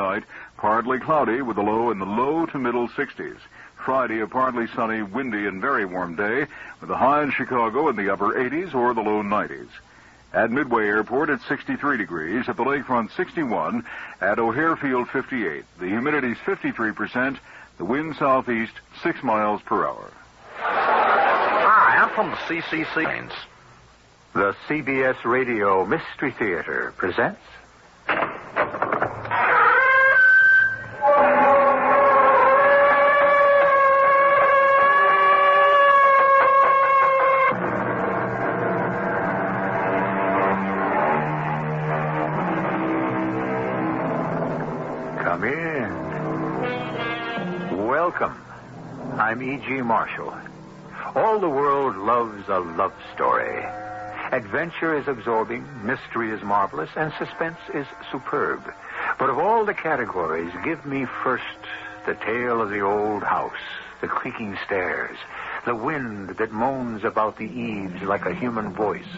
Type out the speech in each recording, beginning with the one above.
night, partly cloudy with a low in the low to middle 60s. Friday, a partly sunny, windy, and very warm day, with a high in Chicago in the upper 80s or the low 90s. At Midway Airport, it's 63 degrees. At the lakefront, 61. At O'Hare Field, 58. The humidity's 53%. The wind southeast, 6 miles per hour. Hi, I'm from the CCC. The CBS Radio Mystery Theater presents... Come in. Welcome. I'm E.G. Marshall. All the world loves a love story. Adventure is absorbing, mystery is marvelous, and suspense is superb. But of all the categories, give me first the tale of the old house, the creaking stairs, the wind that moans about the eaves like a human voice,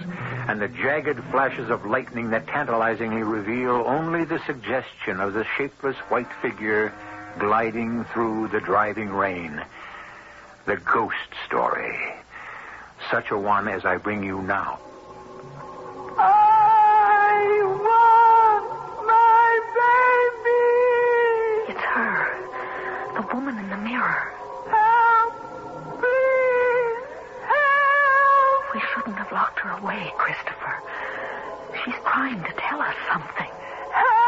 and the jagged flashes of lightning that tantalizingly reveal only the suggestion of the shapeless white figure gliding through the driving rain. The ghost story. Such a one as I bring you now. I want my baby! It's her. The woman in the mirror. Help! Please! Help! We shouldn't have locked her away, Christopher. She's trying to tell us something. Help!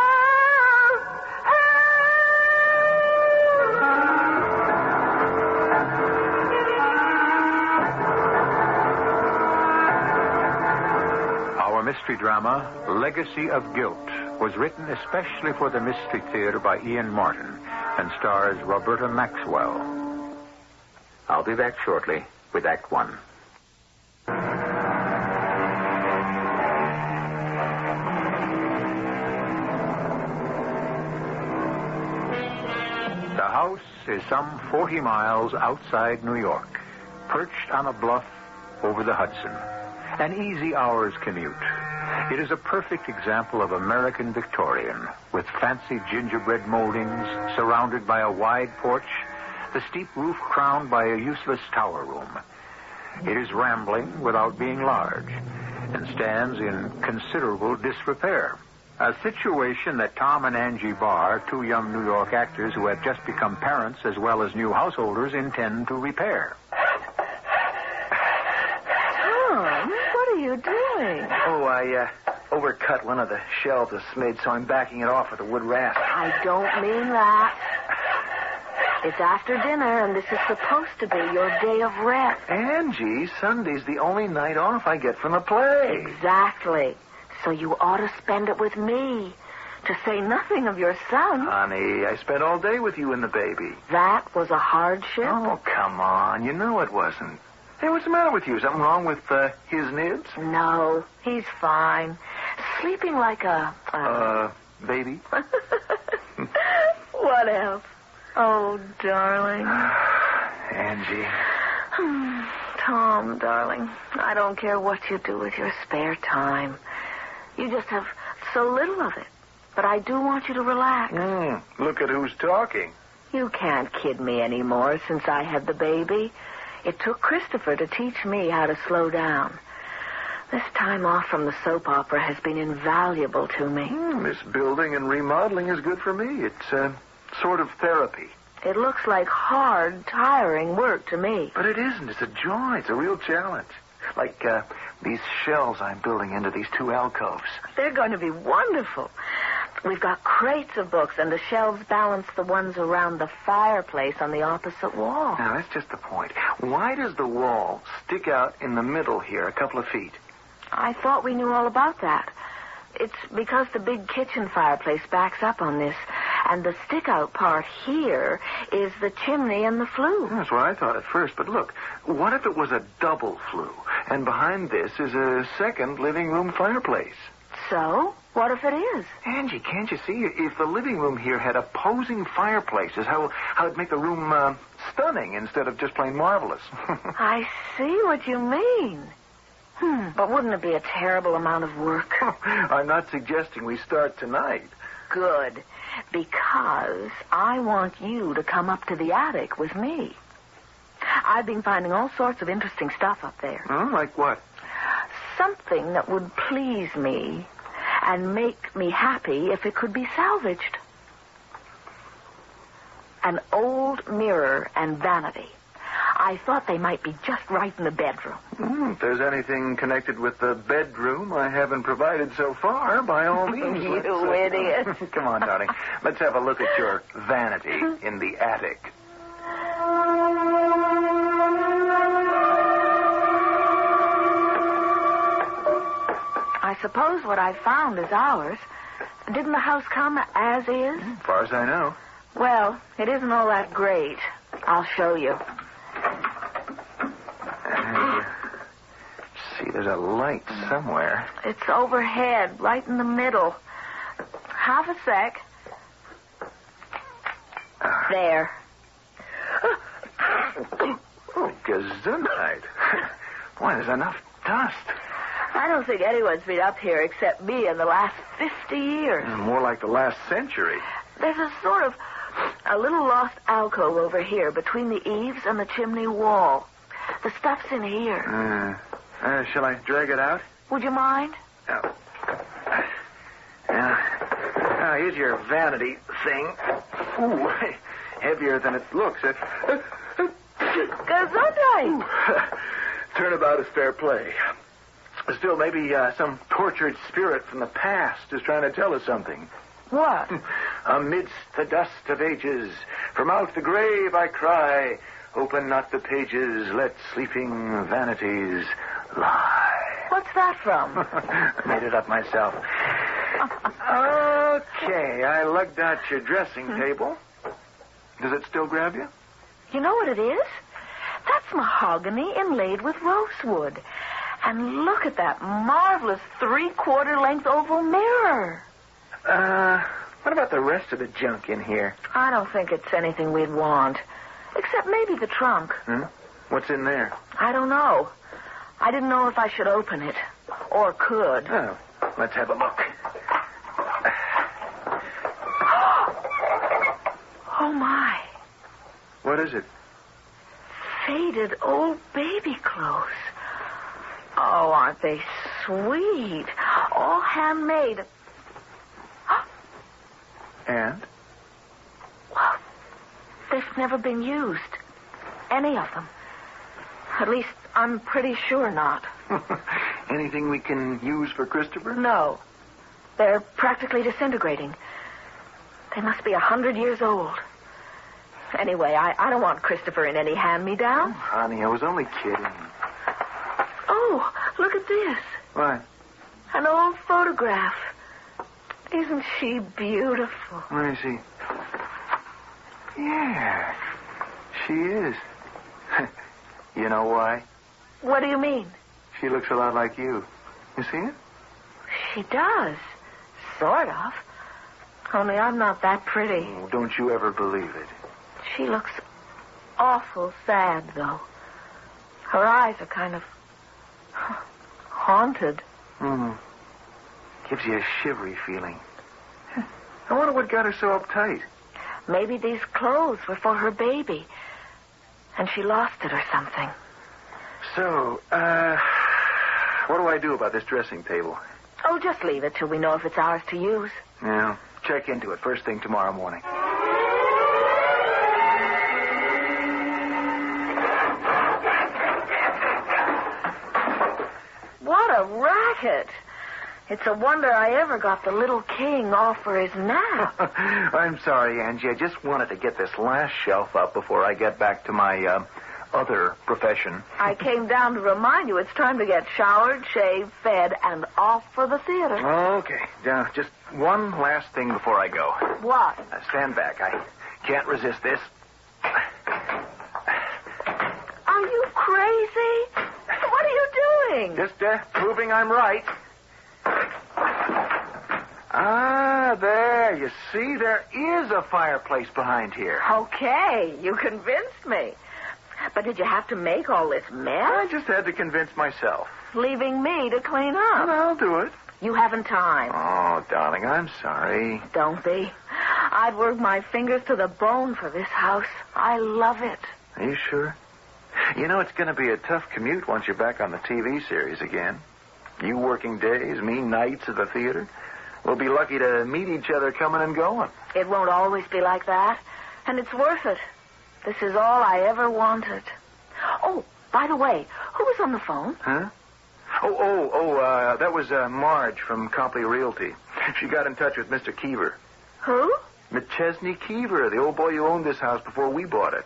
Our mystery drama, Legacy of Guilt, was written especially for the Mystery Theater by Ian Martin and stars Roberta Maxwell. I'll be back shortly with Act One. The house is some 40 miles outside New York, perched on a bluff over the Hudson. An easy hour's commute. It is a perfect example of American Victorian, with fancy gingerbread moldings, surrounded by a wide porch, the steep roof crowned by a useless tower room. It is rambling without being large, and stands in considerable disrepair. A situation that Tom and Angie Barr, two young New York actors who have just become parents as well as new householders, intend to repair. Tom, what are you doing? Oh, I overcut one of the shelves a smidge, so I'm backing it off with a wood rasp. I don't mean that. It's after dinner, and this is supposed to be your day of rest. Angie, Sunday's the only night off I get from the play. Exactly. So you ought to spend it with me, to say nothing of your son. Honey, I spent all day with you and the baby. That was a hardship. Oh, come on. You know it wasn't. Hey, what's the matter with you? Something wrong with his nibs? No, he's fine. Sleeping like a... Baby? What else? Oh, darling. Angie. Tom, darling, I don't care what you do with your spare time. You just have so little of it. But I do want you to relax. Look at who's talking. You can't kid me anymore since I had the baby. It took Christopher to teach me how to slow down. This time off from the soap opera has been invaluable to me. This building and remodeling is good for me. It's sort of therapy. It looks like hard, tiring work to me. But it isn't. It's a joy. It's a real challenge. Like these shelves I'm building into these two alcoves. They're going to be wonderful. We've got crates of books, and the shelves balance the ones around the fireplace on the opposite wall. Now, that's just the point. Why does the wall stick out in the middle here a couple of feet? I thought we knew all about that. It's because the big kitchen fireplace backs up on this, and the stick-out part here is the chimney and the flue. That's what I thought at first, but look, what if it was a double flue, and behind this is a second living room fireplace? So? What if it is? Angie, can't you see? If the living room here had opposing fireplaces, how it'd make the room stunning instead of just plain marvelous. I see what you mean. But wouldn't it be a terrible amount of work? I'm not suggesting we start tonight. Good. Because I want you to come up to the attic with me. I've been finding all sorts of interesting stuff up there. Oh, like what? Something that would please me and make me happy if it could be salvaged. An old mirror and vanity. I thought they might be just right in the bedroom. If there's anything connected with the bedroom I haven't provided so far, by all means. You idiot. Come on, darling. Let's have a look at your vanity in the attic. I suppose what I found is ours. Didn't the house come as is? As far as I know. Well, it isn't all that great. I'll show you. See, there's a light somewhere. It's overhead, right in the middle. Half a sec. There. Oh, gesundheit. Why, there's enough dust. I don't think anyone's been up here except me in the last 50 years. More like the last century. There's a little lost alcove over here between the eaves and the chimney wall. The stuff's in here. Shall I drag it out? Would you mind? Here's your vanity thing. Ooh, heavier than it looks. Gesundheit. Turnabout is fair play. Still, maybe some tortured spirit from the past is trying to tell us something. What? Amidst the dust of ages, from out the grave I cry, open not the pages, let sleeping vanities lie. What's that from? I made it up myself. Okay, I lugged out your dressing table. Does it still grab you? You know what it is? That's mahogany inlaid with rosewood. And look at that marvelous 3/4 length oval mirror. What about the rest of the junk in here? I don't think it's anything we'd want. Except maybe the trunk. What's in there? I don't know. I didn't know if I should open it. Or could. Oh, let's have a look. Oh, my. What is it? Faded old baby clothes. Oh, aren't they sweet? All handmade. And? Well, they've never been used. Any of them. At least, I'm pretty sure not. Anything we can use for Christopher? No. They're practically disintegrating. They must be 100 years old. Anyway, I don't want Christopher in any hand-me-down. Honey, I was only kidding. Oh, look at this. What? An old photograph. Isn't she beautiful? Let me see. Yeah, she is. You know why? What do you mean? She looks a lot like you. You see it? She does. Sort of. Only I'm not that pretty. Oh, don't you ever believe it. She looks awful sad, though. Her eyes are kind of haunted. Gives you a shivery feeling. I wonder what got her so uptight. Maybe these clothes were for her baby. And she lost it or something. So, what do I do about this dressing table? Oh, just leave it till we know if it's ours to use. Yeah, check into it first thing tomorrow morning. What a racket. It's a wonder I ever got the little king off for his nap. I'm sorry, Angie. I just wanted to get this last shelf up before I get back to my other profession. I came down to remind you it's time to get showered, shaved, fed, and off for the theater. Okay. Just one last thing before I go. What? Stand back. I can't resist this. Are you crazy? What are you doing? Just proving I'm right. There. You see, there is a fireplace behind here. Okay, you convinced me. But did you have to make all this mess? I just had to convince myself. Leaving me to clean up. I'll do it. You haven't time. Oh, darling, I'm sorry. Don't be. I'd work my fingers to the bone for this house. I love it. Are you sure? You know, it's going to be a tough commute once you're back on the TV series again. You working days, me nights at the theater. We'll be lucky to meet each other coming and going. It won't always be like that, and it's worth it. This is all I ever wanted. Oh, by the way, who was on the phone? Huh? That was Marge from Copley Realty. She got in touch with Mr. Keever. Who? McChesney Keever, the old boy who owned this house before we bought it.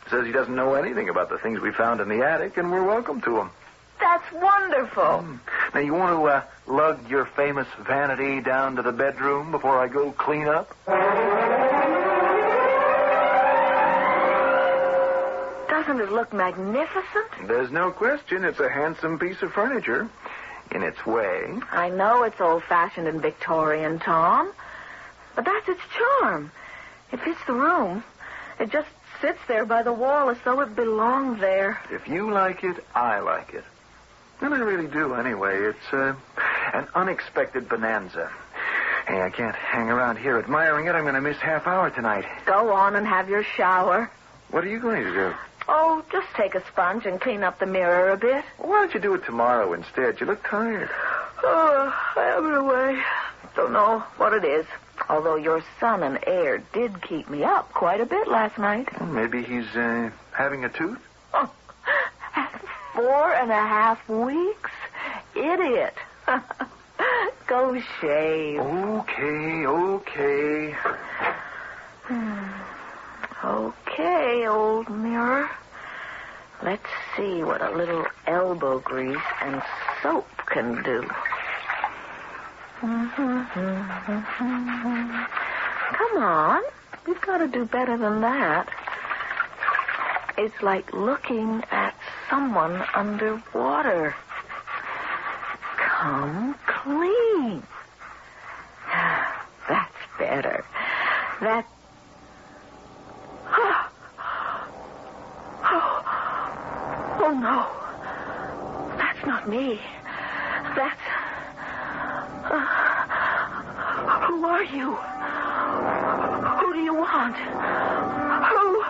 Says he doesn't know anything about the things we found in the attic, and we're welcome to him. That's wonderful. Now, you want to lug your famous vanity down to the bedroom before I go clean up? Doesn't it look magnificent? There's no question it's a handsome piece of furniture in its way. I know it's old-fashioned and Victorian, Tom, but that's its charm. It fits the room. It just sits there by the wall as though it belonged there. If you like it, I like it. And I really do, anyway. It's an unexpected bonanza. Hey, I can't hang around here admiring it. I'm going to miss half hour tonight. Go on and have your shower. What are you going to do? Oh, just take a sponge and clean up the mirror a bit. Why don't you do it tomorrow instead? You look tired. Oh, I have it away. Don't know what it is. Although your son and heir did keep me up quite a bit last night. Well, maybe he's having a tooth? Oh, at 4.5 weeks? Idiot. Go shave. Okay. Okay, old mirror. Let's see what a little elbow grease and soap can do. Come on. We've got to do better than that. It's like looking at someone underwater. Come clean. That's better. Oh, no. That's not me. That's... who are you? Who do you want? Who?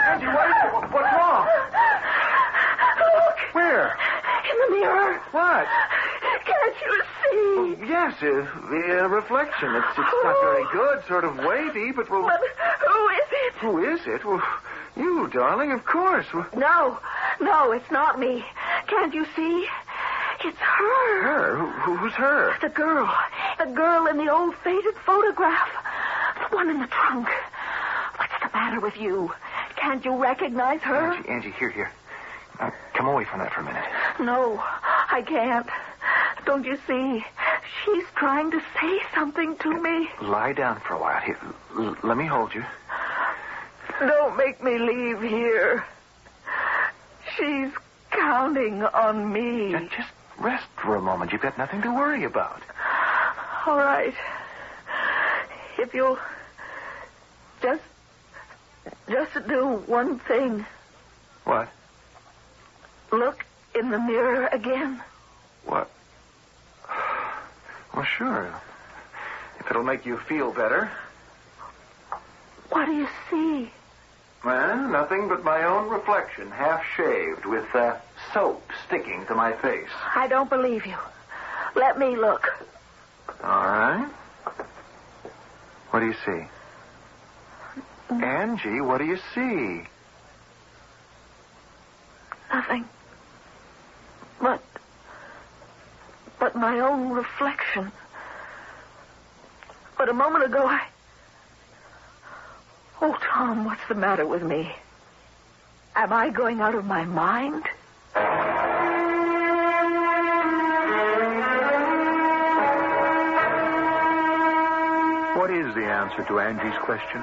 Angie, what's wrong? Look. Where? In the mirror. What? Can't you see? Yes, the reflection. It's not very good, sort of wavy, but we'll... But who is it? Who is it? Well, you, darling, of course. No, it's not me. Can't you see? It's her. Her? Who's her? The girl in the old faded photograph. The one in the trunk. What's the matter with you? Can't you recognize her? Angie, here. Come away from that for a minute. No, I can't. Don't you see? She's trying to say something to me. Lie down for a while. Here, let me hold you. Don't make me leave here. She's counting on me. Just rest for a moment. You've got nothing to worry about. All right. If you'll just do one thing. What? Look in the mirror again. What? Well, sure. If it'll make you feel better. What do you see? Well, nothing but my own reflection, half shaved, with soap sticking to my face. I don't believe you. Let me look. All right. What do you see? Angie, what do you see? Nothing. But my own reflection. But a moment ago, Oh, Tom, what's the matter with me? Am I going out of my mind? What is the answer to Angie's question?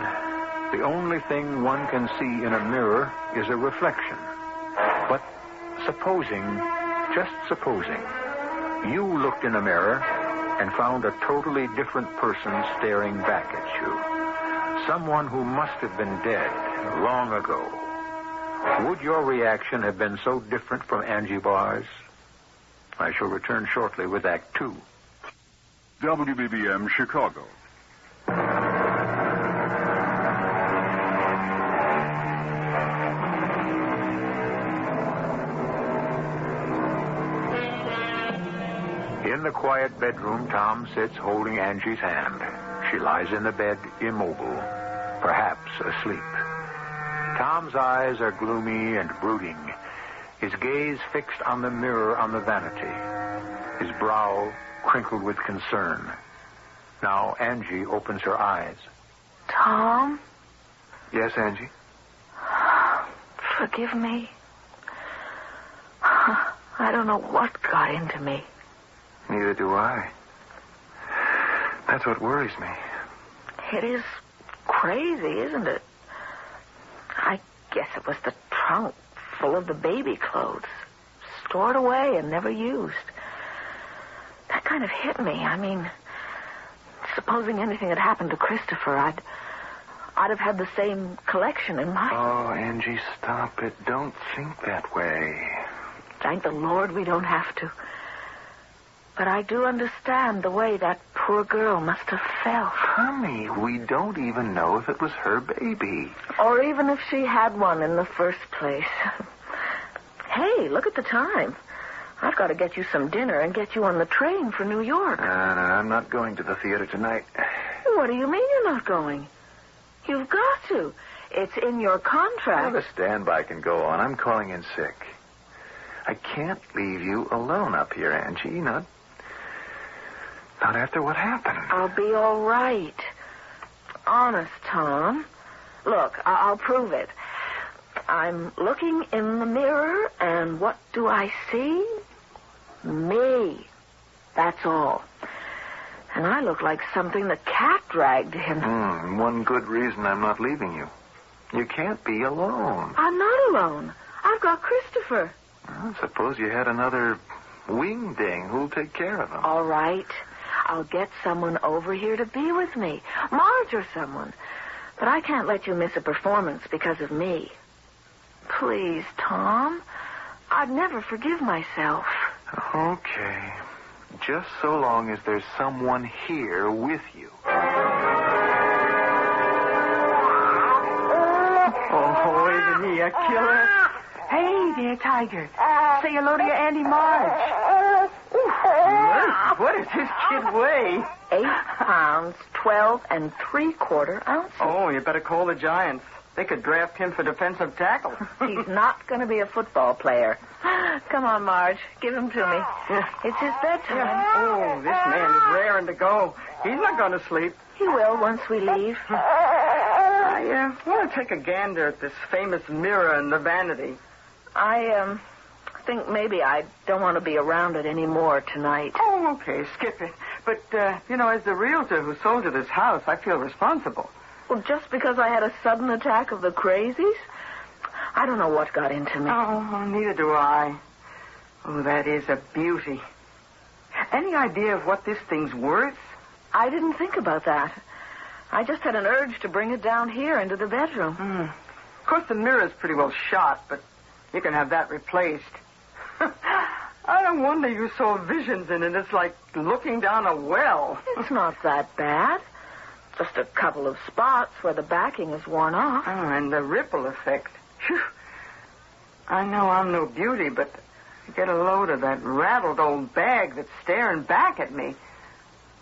The only thing one can see in a mirror is a reflection. But just supposing, you looked in a mirror and found a totally different person staring back at you. Someone who must have been dead long ago. Would your reaction have been so different from Angie Barr's? I shall return shortly with Act 2. WBBM Chicago. In the quiet bedroom, Tom sits holding Angie's hand. She lies in the bed, immobile, perhaps asleep. Tom's eyes are gloomy and brooding, his gaze fixed on the mirror on the vanity, his brow crinkled with concern. Now Angie opens her eyes. Tom? Yes, Angie? Forgive me. I don't know what got into me. Neither do I. That's what worries me. It is crazy, isn't it? I guess it was the trunk full of the baby clothes, stored away and never used. That kind of hit me. I mean, supposing anything had happened to Christopher, I'd have had the same collection in my... Oh, Angie, stop it. Don't think that way. Thank the Lord we don't have to. But I do understand the way that poor girl must have felt. Honey, we don't even know if it was her baby. Or even if she had one in the first place. Hey, look at the time. I've got to get you some dinner and get you on the train for New York. No, I'm not going to the theater tonight. What do you mean you're not going? You've got to. It's in your contract. Well, the standby can go on. I'm calling in sick. I can't leave you alone up here, Angie. Not after what happened. I'll be all right. Honest, Tom. Look, I'll prove it. I'm looking in the mirror, and what do I see? Me. That's all. And I look like something the cat dragged him. One good reason I'm not leaving you. You can't be alone. I'm not alone. I've got Christopher. Well, suppose you had another wingding. Who'll take care of him? All right. I'll get someone over here to be with me. Marge or someone. But I can't let you miss a performance because of me. Please, Tom. I'd never forgive myself. Okay. Just so long as there's someone here with you. Oh, isn't he a killer? Hey there, Tiger. Say hello to your Auntie Marge. What does this kid weigh? 8 pounds, 12 3/4 ounces. Oh, you better call the Giants. They could draft him for defensive tackle. He's not going to be a football player. Come on, Marge. Give him to me. It's his bedtime. Oh, this man is raring to go. He's not going to sleep. He will once we leave. I want to take a gander at this famous mirror in the vanity. I think maybe I don't want to be around it anymore tonight. Oh, okay. Skip it. But, as the realtor who sold you this house, I feel responsible. Well, just because I had a sudden attack of the crazies? I don't know what got into me. Oh, neither do I. Oh, that is a beauty. Any idea of what this thing's worth? I didn't think about that. I just had an urge to bring it down here into the bedroom. Of course, the mirror's pretty well shot, but you can have that replaced. I don't wonder you saw visions in it. It's like looking down a well. It's not that bad. Just a couple of spots where the backing is worn off. Oh, and the ripple effect. Phew. I know I'm no beauty, but get a load of that rattled old bag that's staring back at me.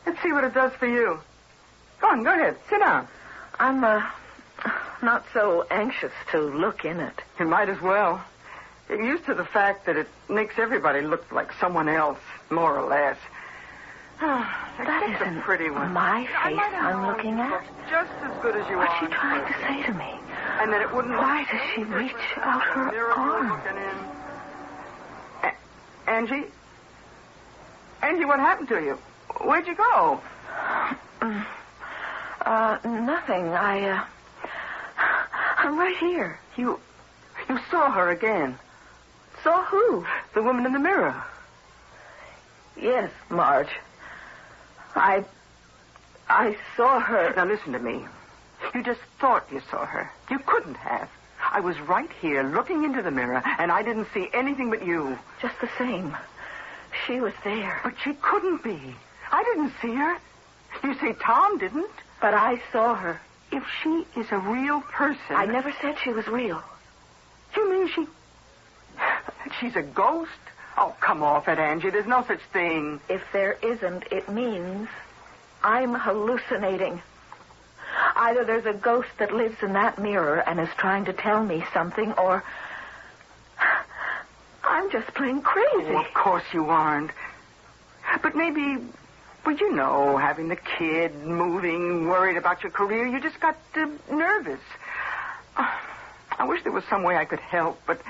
Let's see what it does for you. Go on, go ahead. Sit down. I'm, not so anxious to look in it. You might as well. Get used to the fact that it makes everybody look like someone else, more or less. That isn't a pretty one. my face I'm looking at. Just as good as you What's are. she trying to say to me? And that it wouldn't. Why does she reach out her arm? Angie? Angie, what happened to you? Where'd you go? Nothing. I'm right here. You saw her again. Saw who? The woman in the mirror. Yes, Marge. I saw her. Now listen to me. You just thought you saw her. You couldn't have. I was right here looking into the mirror, and I didn't see anything but you. Just the same. She was there. But she couldn't be. I didn't see her. You say Tom didn't? But I saw her. If she is a real person... I never said she was real. You mean she's a ghost? Oh, come off it, Angie. There's no such thing. If there isn't, it means I'm hallucinating. Either there's a ghost that lives in that mirror and is trying to tell me something, or I'm just plain crazy. Oh, of course you aren't. But maybe, well, you know, having the kid, moving, worried about your career, you just got nervous. I wish there was some way I could help, but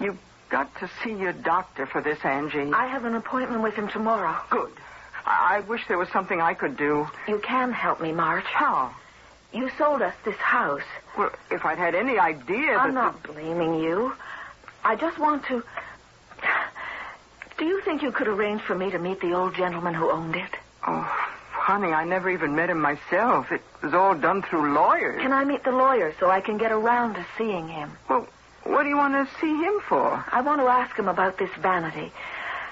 you've got to see your doctor for this, Angie. I have an appointment with him tomorrow. Good. I wish there was something I could do. You can help me, Marge. How? You sold us this house. Well, if I'd had any idea I'm not blaming you. I just want to... Do you think you could arrange for me to meet the old gentleman who owned it? Oh, honey, I never even met him myself. It was all done through lawyers. Can I meet the lawyer so I can get around to seeing him? Well, what do you want to see him for? I want to ask him about this vanity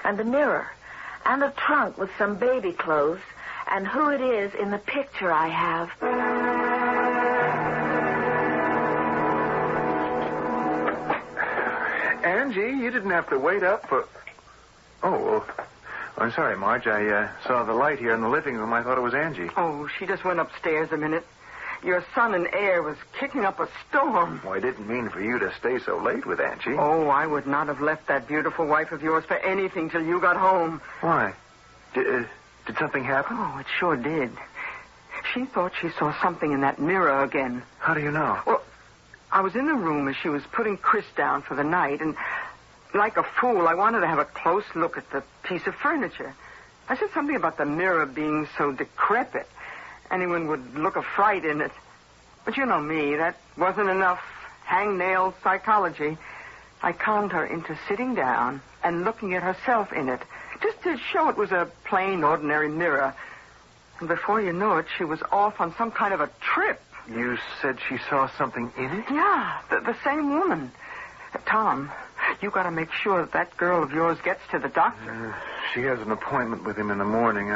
and the mirror and a trunk with some baby clothes and who it is in the picture I have. Angie, you didn't have to wait up for... Oh, well, I'm sorry, Marge. I saw the light here in the living room. I thought it was Angie. Oh, she just went upstairs a minute. Your son and heir was kicking up a storm. Well, I didn't mean for you to stay so late with Angie. Oh, I would not have left that beautiful wife of yours for anything till you got home. Why? Did something happen? Oh, it sure did. She thought she saw something in that mirror again. How do you know? Well, I was in the room as she was putting Chris down for the night, and like a fool, I wanted to have a close look at the piece of furniture. I said something about the mirror being so decrepit. Anyone would look a fright in it. But you know me, that wasn't enough hangnail psychology. I calmed her into sitting down and looking at herself in it, just to show it was a plain, ordinary mirror. And before you know it, she was off on some kind of a trip. You said she saw something in it? Yeah, the same woman. Tom, you got to make sure that girl of yours gets to the doctor. She has an appointment with him in the morning.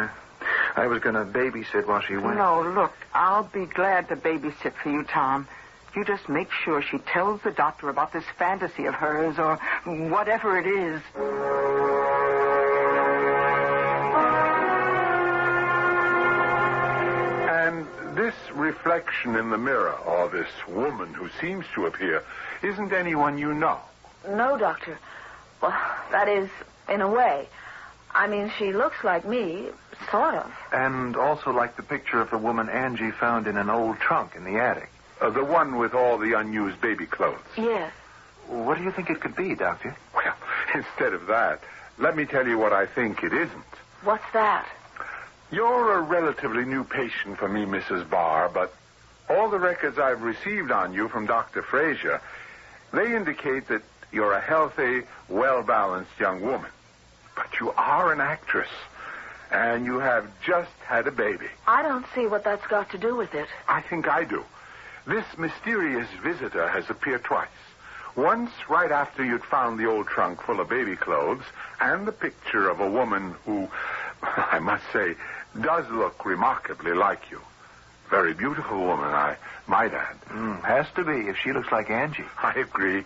I was going to babysit while she went. No, look, I'll be glad to babysit for you, Tom. You just make sure she tells the doctor about this fantasy of hers or whatever it is. And this reflection in the mirror, or this woman who seems to appear, isn't anyone you know? No, Doctor. Well, that is, in a way. I mean, she looks like me, sort of. And also like the picture of the woman Angie found in an old trunk in the attic. The one with all the unused baby clothes. Yes. What do you think it could be, Doctor? Well, instead of that, let me tell you what I think it isn't. What's that? You're a relatively new patient for me, Mrs. Barr, but all the records I've received on you from Dr. Frazier, they indicate that you're a healthy, well-balanced young woman. But you are an actress, and you have just had a baby. I don't see what that's got to do with it. I think I do. This mysterious visitor has appeared twice. Once right after you'd found the old trunk full of baby clothes and the picture of a woman who, I must say, does look remarkably like you. Very beautiful woman, I might add. Has to be if she looks like Angie. I agree.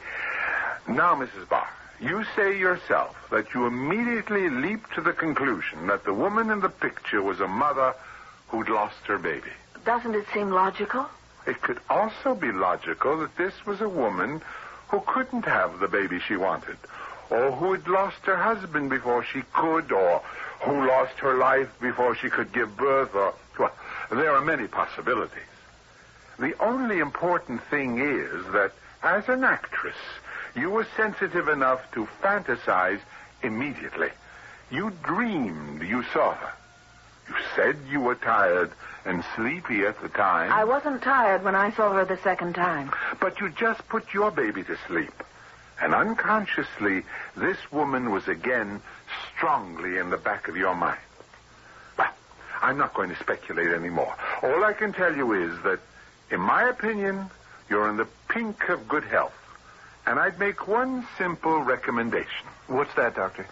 Now, Mrs. Barr, you say yourself that you immediately leaped to the conclusion that the woman in the picture was a mother who'd lost her baby. Doesn't it seem logical? It could also be logical that this was a woman who couldn't have the baby she wanted, or who had lost her husband before she could, or who lost her life before she could give birth, or, well, there are many possibilities. The only important thing is that, as an actress, you were sensitive enough to fantasize immediately. You dreamed you saw her. You said you were tired and sleepy at the time. I wasn't tired when I saw her the second time. But you just put your baby to sleep. And unconsciously, this woman was again strongly in the back of your mind. Well, I'm not going to speculate anymore. All I can tell you is that, in my opinion, you're in the pink of good health. And I'd make one simple recommendation. What's that, Doctor?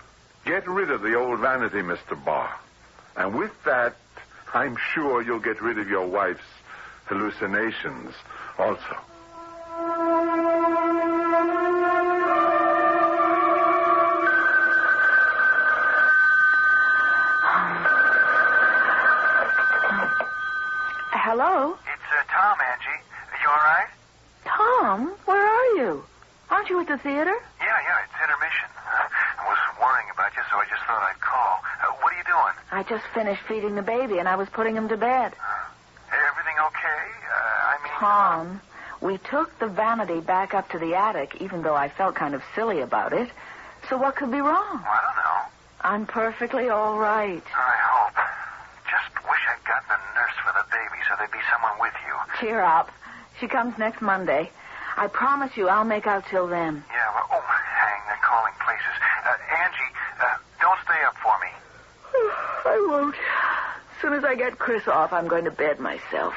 Get rid of the old vanity, Mr. Barr. And with that, I'm sure you'll get rid of your wife's hallucinations also. Hello? It's Tom, Angie. You all right? Tom, where are you? Aren't you at the theater? Yeah, it's intermission. I was worrying about you, so I just thought I'd call. What are you doing? I just finished feeding the baby, and I was putting him to bed. Everything okay? Tom, we took the vanity back up to the attic, even though I felt kind of silly about it. So what could be wrong? Well, I don't know. I'm perfectly all right. I hope. Just wish I'd gotten a nurse for the baby so there'd be someone with you. Cheer up. She comes next Monday. I promise you I'll make out till then. Yeah, well, hang, they're calling places. Angie, don't stay up for me. I won't. As soon as I get Chris off, I'm going to bed myself.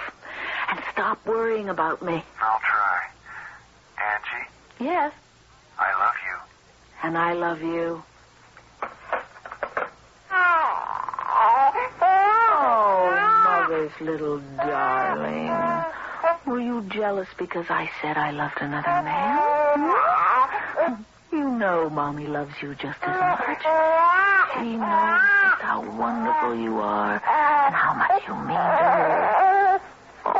And stop worrying about me. I'll try. Angie? Yes. I love you. And I love you. Oh, Mother's little darling. Were you jealous because I said I loved another man? You know Mommy loves you just as much. She knows just how wonderful you are and how much you mean to her. Oh,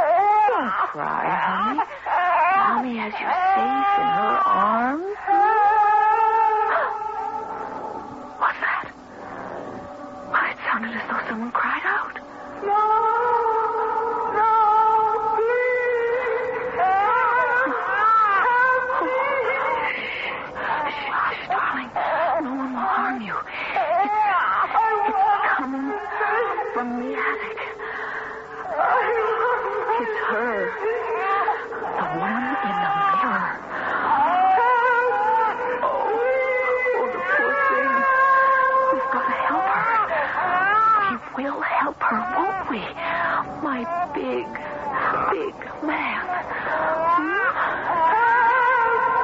don't cry, honey. Mommy has you safe in her arms. What's that? Why, it sounded as though someone cried out. From the attic. It's her. The woman in the mirror. Oh, the poor thing. We've got to help her. We will help her, won't we? My big man.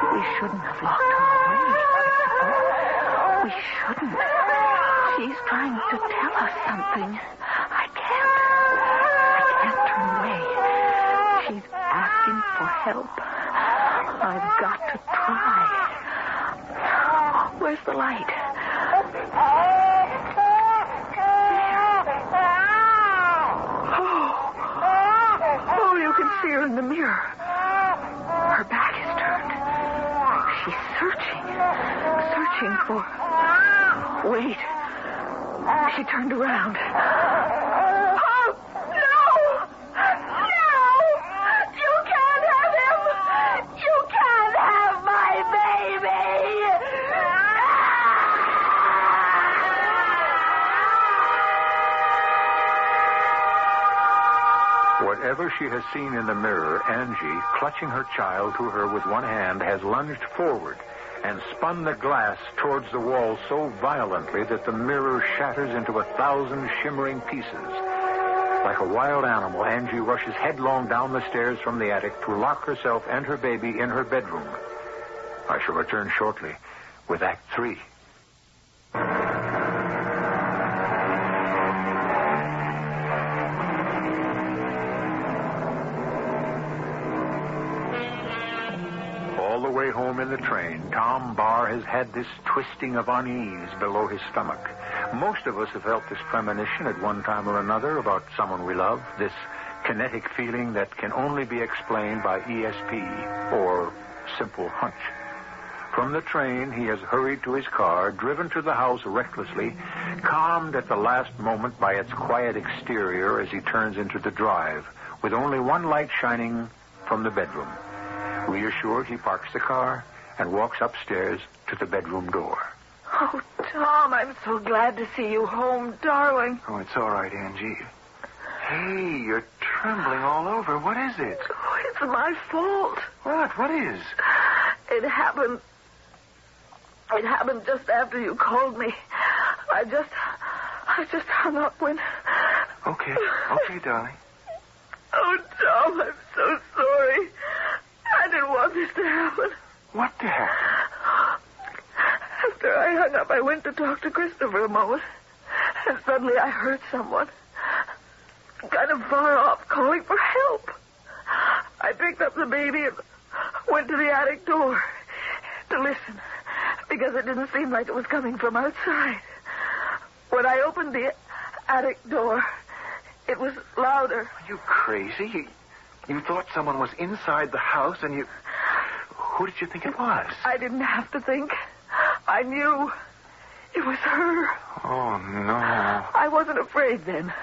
We shouldn't have locked her away. We shouldn't. She's trying to tell us something. I can't turn away. She's asking for help. I've got to try. Where's the light? Oh, you can see her in the mirror. Her back is turned. She's searching for... Wait. She turned around. Oh, no! No! You can't have him! You can't have my baby! Whatever she has seen in the mirror, Angie, clutching her child to her with one hand, has lunged forward and spun the glass towards the wall so violently that the mirror shatters into 1,000 shimmering pieces. Like a wild animal, Angie rushes headlong down the stairs from the attic to lock herself and her baby in her bedroom. I shall return shortly with Act 3. Home in the train, Tom Barr has had this twisting of unease below his stomach. Most of us have felt this premonition at one time or another about someone we love, this kinetic feeling that can only be explained by ESP or simple hunch. From the train, he has hurried to his car, driven to the house recklessly, calmed at the last moment by its quiet exterior as he turns into the drive, with only one light shining from the bedroom. Reassured, he parks the car and walks upstairs to the bedroom door. Oh, Tom, I'm so glad to see you home, darling. Oh, it's all right, Angie. Hey, you're trembling all over. What is it? Oh, it's my fault. What? What is? It happened just after you called me. I just hung up when... Okay, darling. Oh, Tom, I'm so sorry. I didn't want this to happen. What to happen? After I hung up, I went to talk to Christopher a moment. And suddenly I heard someone, kind of far off, calling for help. I picked up the baby and went to the attic door to listen, because it didn't seem like it was coming from outside. When I opened the attic door, it was louder. Are you crazy? You thought someone was inside the house, and you... Who did you think it was? I didn't have to think. I knew. It was her. Oh, no. I wasn't afraid then.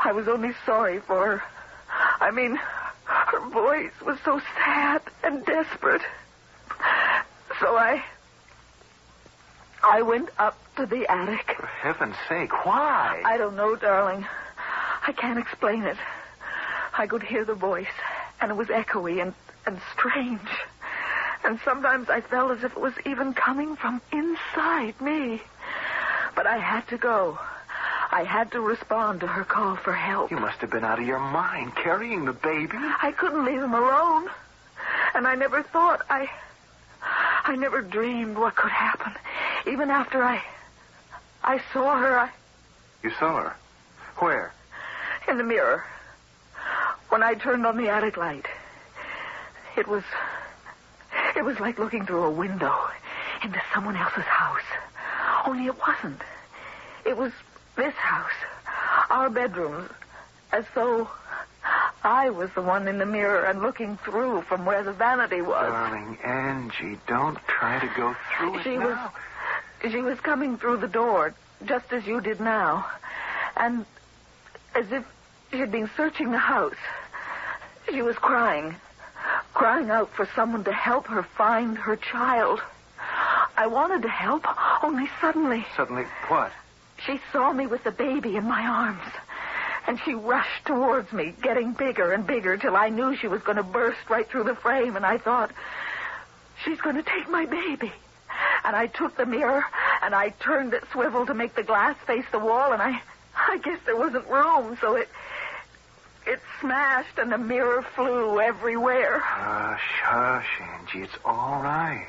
I was only sorry for her. I mean, her voice was so sad and desperate. So I went up to the attic. For heaven's sake, why? I don't know, darling. I can't explain it. I could hear the voice, and it was echoey and strange. And sometimes I felt as if it was even coming from inside me. But I had to go. I had to respond to her call for help. You must have been out of your mind carrying the baby. I couldn't leave him alone. And I never thought, I never dreamed what could happen. Even after I saw her, You saw her? Where? In the mirror. When I turned on the attic light. It was like looking through a window into someone else's house. Only it wasn't. It was this house, our bedrooms, as though I was the one in the mirror and looking through from where the vanity was. Darling Angie, don't try to go through it now. She was coming through the door, just as you did now. And as if she had been searching the house. She was crying out for someone to help her find her child. I wanted to help, only suddenly... Suddenly what? She saw me with the baby in my arms. And she rushed towards me, getting bigger and bigger, till I knew she was going to burst right through the frame. And I thought, she's going to take my baby. And I took the mirror, and I turned it swivel to make the glass face the wall, and I guess there wasn't room, so it smashed, and the mirror flew everywhere. Hush, Angie. It's all right.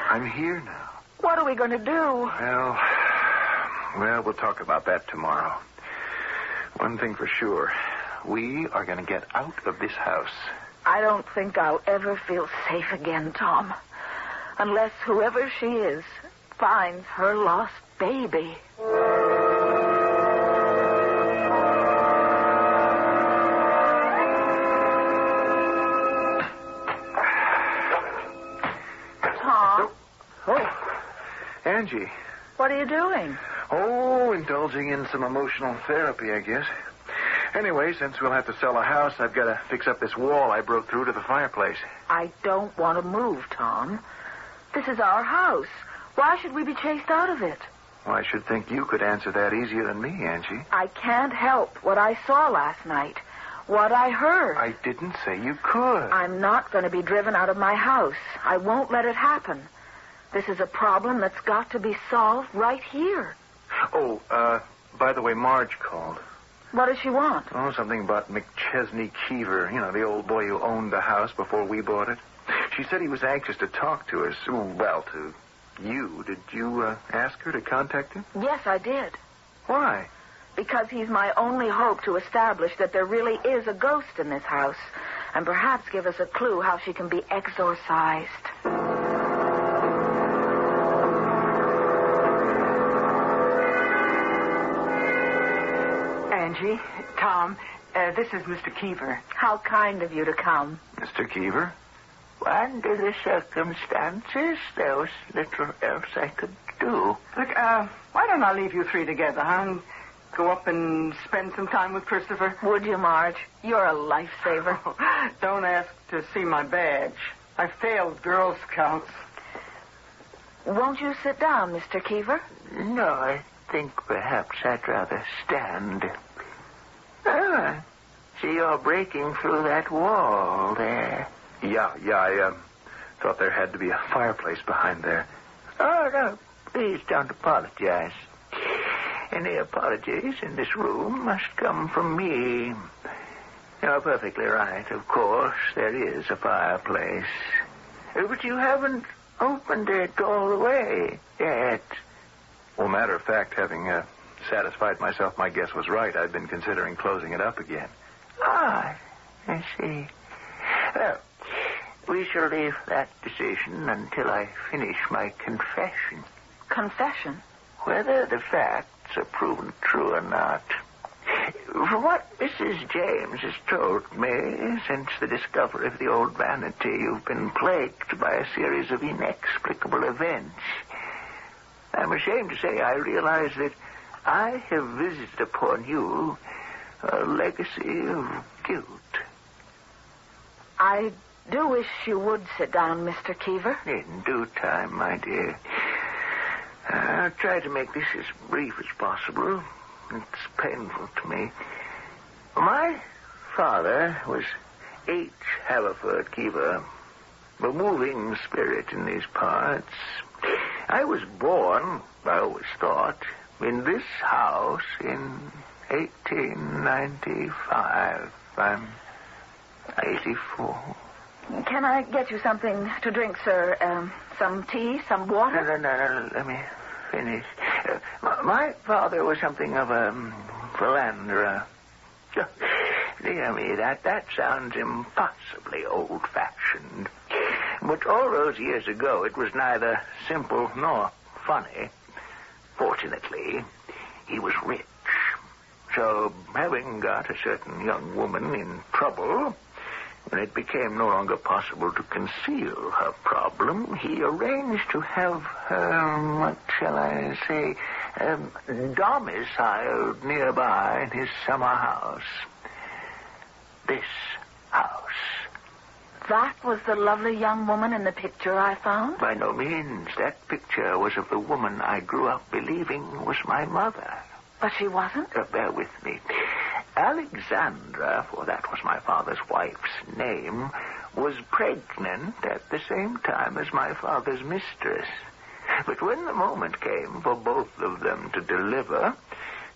I'm here now. What are we going to do? Well, we'll talk about that tomorrow. One thing for sure. We are going to get out of this house. I don't think I'll ever feel safe again, Tom. Unless whoever she is finds her lost baby. Tom? Oh, Angie. What are you doing? Oh, indulging in some emotional therapy, I guess. Anyway, since we'll have to sell a house, I've got to fix up this wall I broke through to the fireplace. I don't want to move, Tom. This is our house. Why should we be chased out of it? Well, I should think you could answer that easier than me, Angie. I can't help what I saw last night. What I heard. I didn't say you could. I'm not going to be driven out of my house. I won't let it happen. This is a problem that's got to be solved right here. Oh, by the way, Marge called. What does she want? Oh, something about McChesney Keever. You know, the old boy who owned the house before we bought it. She said he was anxious to talk to us. Well, to you. Did you ask her to contact him? Yes, I did. Why? Because he's my only hope to establish that there really is a ghost in this house, and perhaps give us a clue how she can be exorcised. Angie, Tom, this is Mr. Keever. How kind of you to come. Mr. Keever? Under the circumstances, there was little else I could do. Look, why don't I leave you three together, huh? And go up and spend some time with Christopher? Would you, Marge? You're a lifesaver. Oh, don't ask to see my badge. I failed Girl Scouts. Won't you sit down, Mr. Keever? No, I think perhaps I'd rather stand. Ah, see, you're breaking through that wall there. Yeah, I thought there had to be a fireplace behind there. Oh, no, please don't apologize. Any apologies in this room must come from me. You're perfectly right. Of course, there is a fireplace. But you haven't opened it all the way yet. Well, matter of fact, having satisfied myself my guess was right, I've been considering closing it up again. Ah, I see. Well, we shall leave that decision until I finish my confession. Confession? Whether the facts are proven true or not. From what Mrs. James has told me, since the discovery of the old vanity, you've been plagued by a series of inexplicable events. I'm ashamed to say I realize that I have visited upon you a legacy of guilt. I do wish you would sit down, Mr. Keever. In due time, my dear. I'll try to make this as brief as possible. It's painful to me. My father was H. Haverford Keever, a moving spirit in these parts. I was born, I always thought, in this house in 1895. I'm 84. Can I get you something to drink, sir? Some tea, some water? No, let me finish. My father was something of a philanderer. Dear me, that sounds impossibly old-fashioned. But all those years ago, it was neither simple nor funny. Fortunately, he was rich. So, having got a certain young woman in trouble, when it became no longer possible to conceal her problem, he arranged to have her, what shall I say, domiciled nearby in his summer house. This house. That was the lovely young woman in the picture I found? By no means. That picture was of the woman I grew up believing was my mother. But she wasn't? Bear with me. Alexandra, for that was my father's wife's name, was pregnant at the same time as my father's mistress. But when the moment came for both of them to deliver,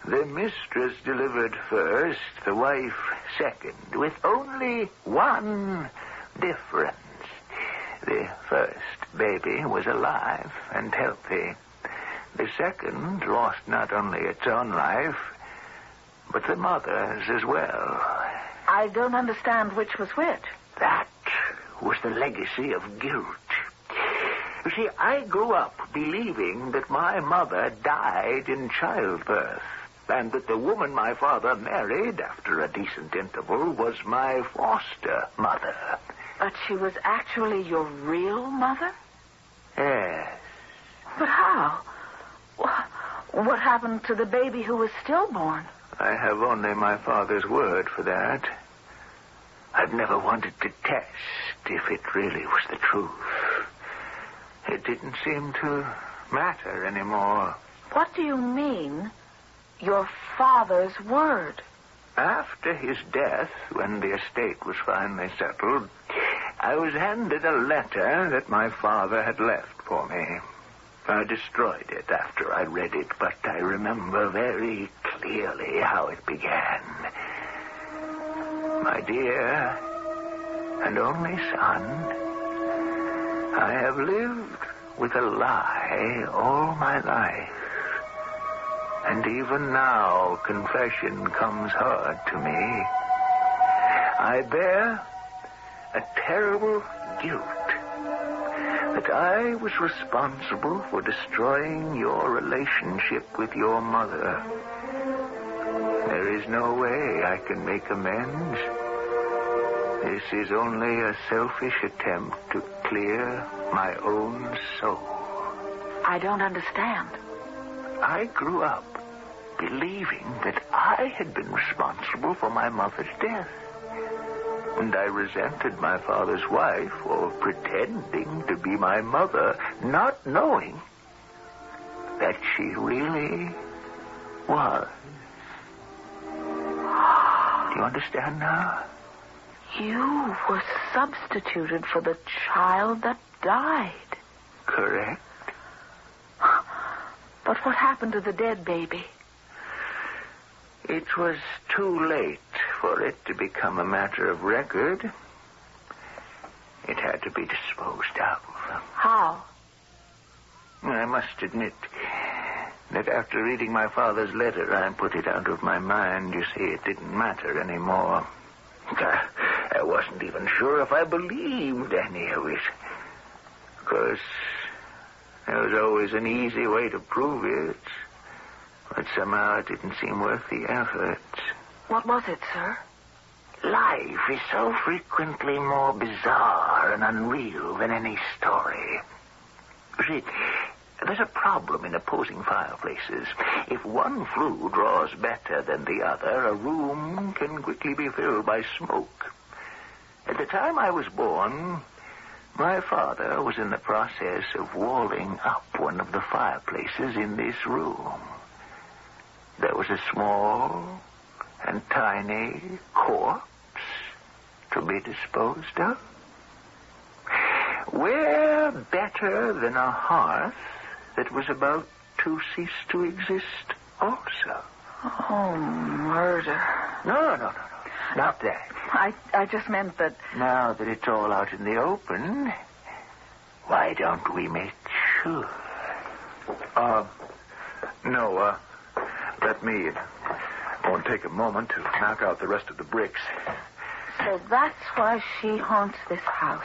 the mistress delivered first, the wife second, with only one difference. The first baby was alive and healthy. The second lost not only its own life, but the mother's as well. I don't understand which was which. That was the legacy of guilt. You see, I grew up believing that my mother died in childbirth, and that the woman my father married after a decent interval was my foster mother. But she was actually your real mother? Yes. But how? What happened to the baby who was stillborn? I have only my father's word for that. I've never wanted to test if it really was the truth. It didn't seem to matter anymore. What do you mean, your father's word? After his death, when the estate was finally settled, I was handed a letter that my father had left for me. I destroyed it after I read it, but I remember very clearly how it began. My dear and only son, I have lived with a lie all my life. And even now, confession comes hard to me. I bear a terrible guilt that I was responsible for destroying your relationship with your mother. There is no way I can make amends. This is only a selfish attempt to clear my own soul. I don't understand. I grew up believing that I had been responsible for my mother's death. And I resented my father's wife for pretending to be my mother, not knowing that she really was. Do you understand now? You were substituted for the child that died. Correct. But what happened to the dead baby? It was too late for it to become a matter of record, it had to be disposed of. How? I must admit that after reading my father's letter, I put it out of my mind. You see, it didn't matter anymore. I wasn't even sure if I believed any of it. Of course, there was always an easy way to prove it, but somehow it didn't seem worth the effort. What was it, sir? Life is so frequently more bizarre and unreal than any story. You see, there's a problem in opposing fireplaces. If one flue draws better than the other, a room can quickly be filled by smoke. At the time I was born, my father was in the process of walling up one of the fireplaces in this room. There was a small and tiny corpse to be disposed of. Where better than a hearth that was about to cease to exist also? Oh, murder. No. Not that. I just meant that... Now that it's all out in the open, why don't we make sure? No, let me. It won't take a moment to knock out the rest of the bricks. So that's why she haunts this house.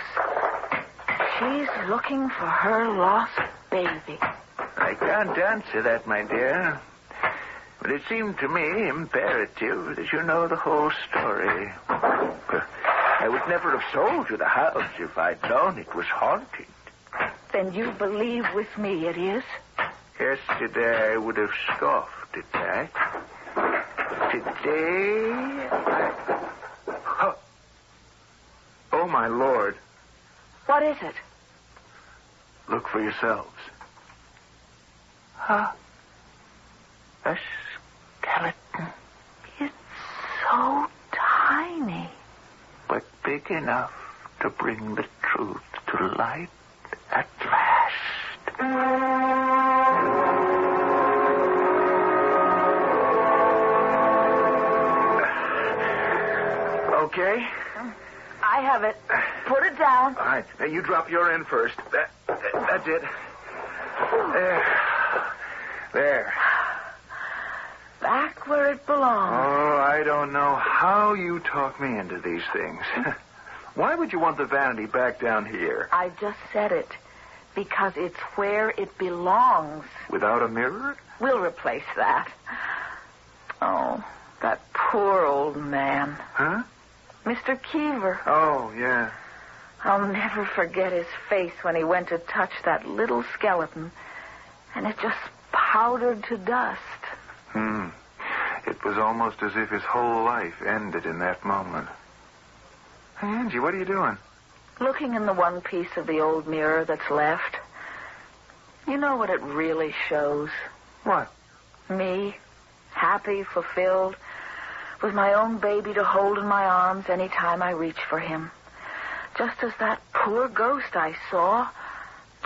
She's looking for her lost baby. I can't answer that, my dear. But it seemed to me imperative that you know the whole story. I would never have sold you the house if I'd known it was haunted. Then you believe with me it is? Yesterday I would have scoffed at that. Today, Oh, my Lord. What is it? Look for yourselves. Huh? A skeleton. It's so tiny. But big enough to bring the truth to light at last. Okay? I have it. Put it down. All right. Now, you drop your end first. That's it. There. Back where it belongs. Oh, I don't know how you talk me into these things. Why would you want the vanity back down here? I just said it. Because it's where it belongs. Without a mirror? We'll replace that. Oh, that poor old man. Huh? Mr. Keever. Oh, yeah. I'll never forget his face when he went to touch that little skeleton, and it just powdered to dust. It was almost as if his whole life ended in that moment. Hey, Angie, what are you doing? Looking in the one piece of the old mirror that's left. You know what it really shows? What? Me, happy, fulfilled, with my own baby to hold in my arms any time I reach for him. Just as that poor ghost I saw,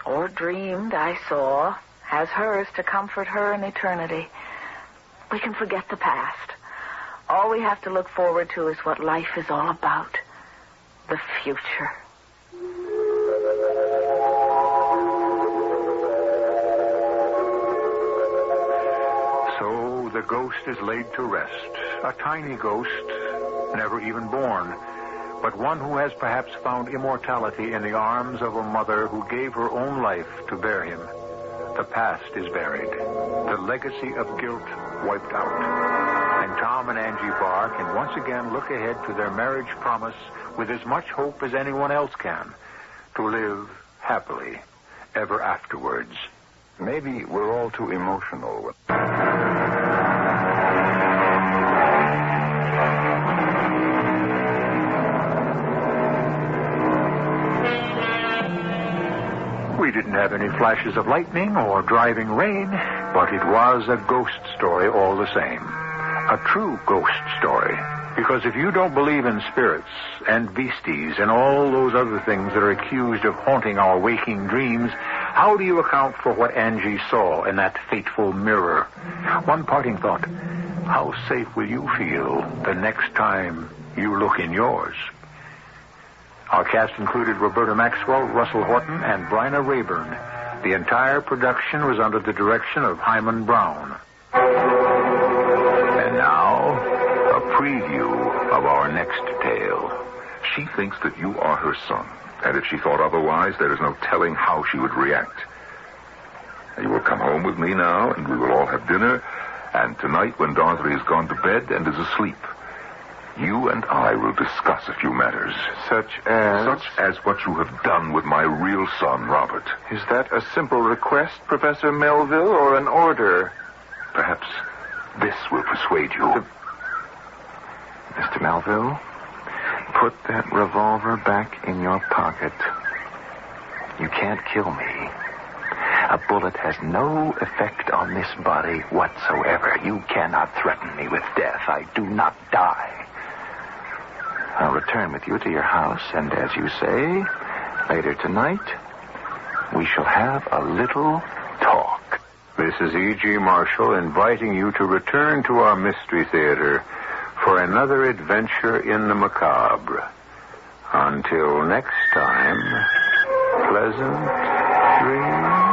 or dreamed I saw, has hers to comfort her in eternity. We can forget the past. All we have to look forward to is what life is all about. The future. So the ghost is laid to rest. A tiny ghost, never even born, but one who has perhaps found immortality in the arms of a mother who gave her own life to bear him. The past is buried, the legacy of guilt wiped out. And Tom and Angie Barr can once again look ahead to their marriage promise with as much hope as anyone else can, to live happily ever afterwards. Maybe we're all too emotional. We didn't have any flashes of lightning or driving rain, but it was a ghost story all the same. A true ghost story. Because if you don't believe in spirits and beasties and all those other things that are accused of haunting our waking dreams, how do you account for what Angie saw in that fateful mirror? One parting thought. how safe will you feel the next time you look in yours? Our cast included Roberta Maxwell, Russell Horton, and Bryna Rayburn. The entire production was under the direction of Hyman Brown. And now, a preview of our next tale. She thinks that you are her son, and if she thought otherwise, there is no telling how she would react. You will come home with me now, and we will all have dinner, and tonight, when Dorothy has gone to bed and is asleep, you and I will discuss a few matters. Such as? Such as what you have done with my real son, Robert. Is that a simple request, Professor Melville, or an order? Perhaps this will persuade you. Mr. Melville, put that revolver back in your pocket. You can't kill me. A bullet has no effect on this body whatsoever. You cannot threaten me with death. I do not die. I'll return with you to your house, and as you say, later tonight, we shall have a little talk. This is E.G. Marshall inviting you to return to our Mystery Theater for another adventure in the macabre. Until next time, pleasant dreams.